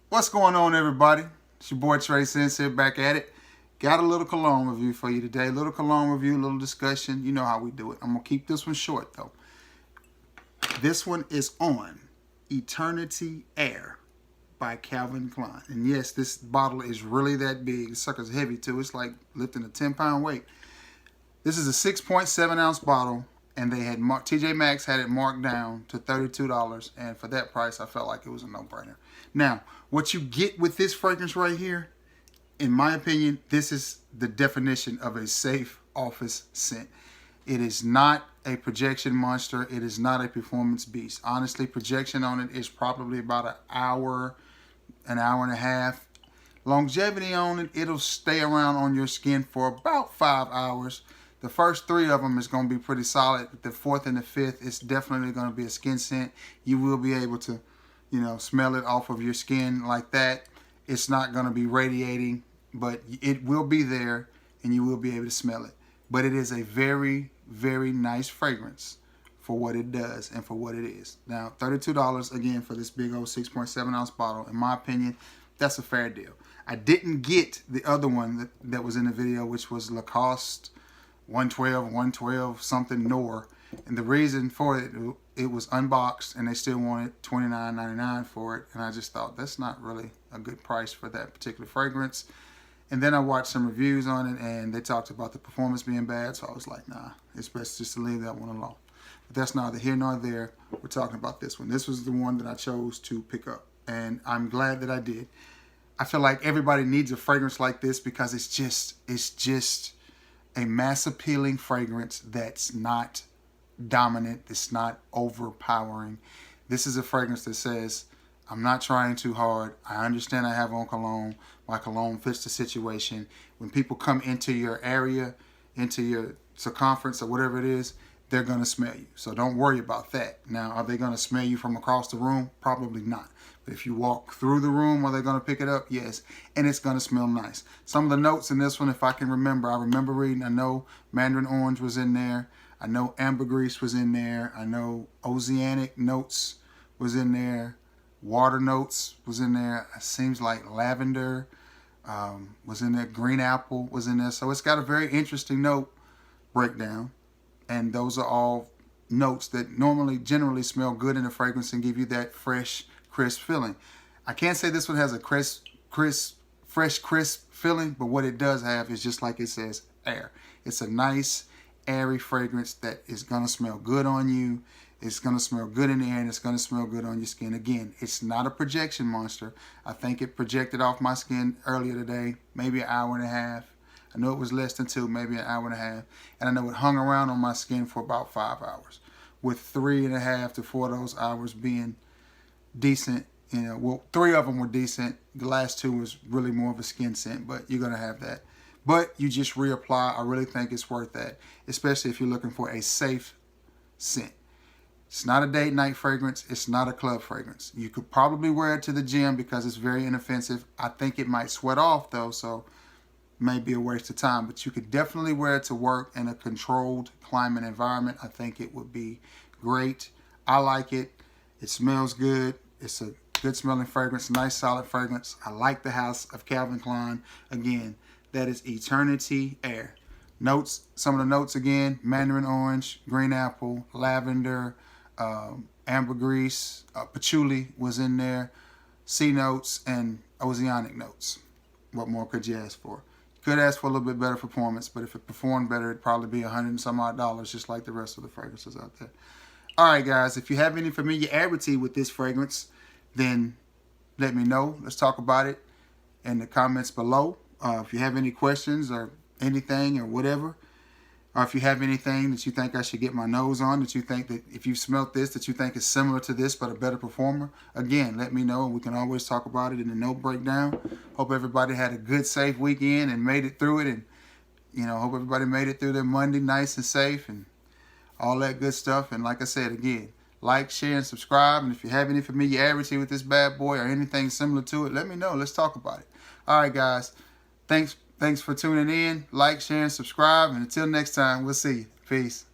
What's going on, everybody? It's your boy Trey Sensei back at it. Got a little cologne review for you today. Little cologne review, little discussion. You know how we do it. I'm going to keep this one short, though. This one is on Eternity Air by Calvin Klein. And yes, this bottle is really that big. The sucker's heavy, too. It's like lifting a 10-pound weight. This is a 6.7-ounce bottle, and they had TJ Maxx had it marked down to $32, and for that price, I felt like it was a no-brainer. Now, what you get with this fragrance right here, in my opinion, this is the definition of a safe office scent. It is not a projection monster. It is not a performance beast. Honestly, projection on it is probably about an hour and a half. Longevity on it, it'll stay around on your skin for about 5 hours. The first 3 of them is going to be pretty solid. The 4th and the 5th is definitely going to be a skin scent. You will be able to, smell it off of your skin like that. It's not going to be radiating, but it will be there and you will be able to smell it. But it is a very, very nice fragrance for what it does and for what it is. Now, $32 again for this big old 6.7-ounce bottle. In my opinion, that's a fair deal. I didn't get the other one that was in the video, which was Lacoste 112 something Nor, and the reason for it was unboxed and they still wanted $29.99 for it, and I just thought that's not really a good price for that particular fragrance. And then I watched some reviews on it and they talked about the performance being bad, so I was like, nah, it's best just to leave that one alone. But that's neither here nor there. We're talking about this one. This was the one that I chose to pick up, and I'm glad that I did. I feel like everybody needs a fragrance like this because it's just a mass appealing fragrance that's not dominant, it's not overpowering. This is a fragrance that says, I'm not trying too hard. I understand I have on cologne. My cologne fits the situation. When people come into your area, into your circumference or whatever it is, they're going to smell you. So don't worry about that. Now, are they going to smell you from across the room? Probably not. But if you walk through the room, are they going to pick it up? Yes. And it's going to smell nice. Some of the notes in this one, if I can remember, I remember reading, I know mandarin orange was in there. I know ambergris was in there. I know oceanic notes was in there. Water notes was in there. It seems like lavender was in there. Green apple was in there. So it's got a very interesting note breakdown. And those are all notes that generally smell good in a fragrance and give you that fresh, crisp feeling. I can't say this one has a fresh, crisp feeling, but what it does have is just like it says, air. It's a nice, airy fragrance that is going to smell good on you. It's going to smell good in the air, and it's going to smell good on your skin. Again, it's not a projection monster. I think it projected off my skin earlier today, maybe an hour and a half. I know it was less than 2, maybe an hour and a half. And I know it hung around on my skin for about 5 hours, with 3.5 to 4 of those hours being decent. Well, 3 of them were decent. The last 2 was really more of a skin scent, but you're going to have that. But you just reapply. I really think it's worth that, especially if you're looking for a safe scent. It's not a date night fragrance. It's not a club fragrance. You could probably wear it to the gym because it's very inoffensive. I think it might sweat off though, so may be a waste of time, but you could definitely wear it to work in a controlled climate environment. I think it would be great. I like it. It smells good. It's a good smelling fragrance, nice solid fragrance. I like the house of Calvin Klein. Again, that is Eternity Air. Notes, some of the notes again, mandarin orange, green apple, lavender, ambergris, patchouli was in there, sea notes, and oceanic notes. What more could you ask for? Could ask for a little bit better performance, but if it performed better, it'd probably be $100 and some odd, just like the rest of the fragrances out there. All right, guys, if you have any familiarity with this fragrance, then let me know. Let's talk about it in the comments below. If you have any questions or anything or whatever, or if you have anything that you think I should get my nose on, that you think that if you've smelt this, that you think is similar to this but a better performer, again, let me know and we can always talk about it in the note breakdown. Hope everybody had a good, safe weekend and made it through it, and hope everybody made it through their Monday nice and safe and all that good stuff. And like I said, again, like, share, and subscribe. And if you have any familiarity with this bad boy or anything similar to it, let me know. Let's talk about it. All right, guys. Thanks for tuning in. Like, share, and subscribe. And until next time, we'll see you. Peace.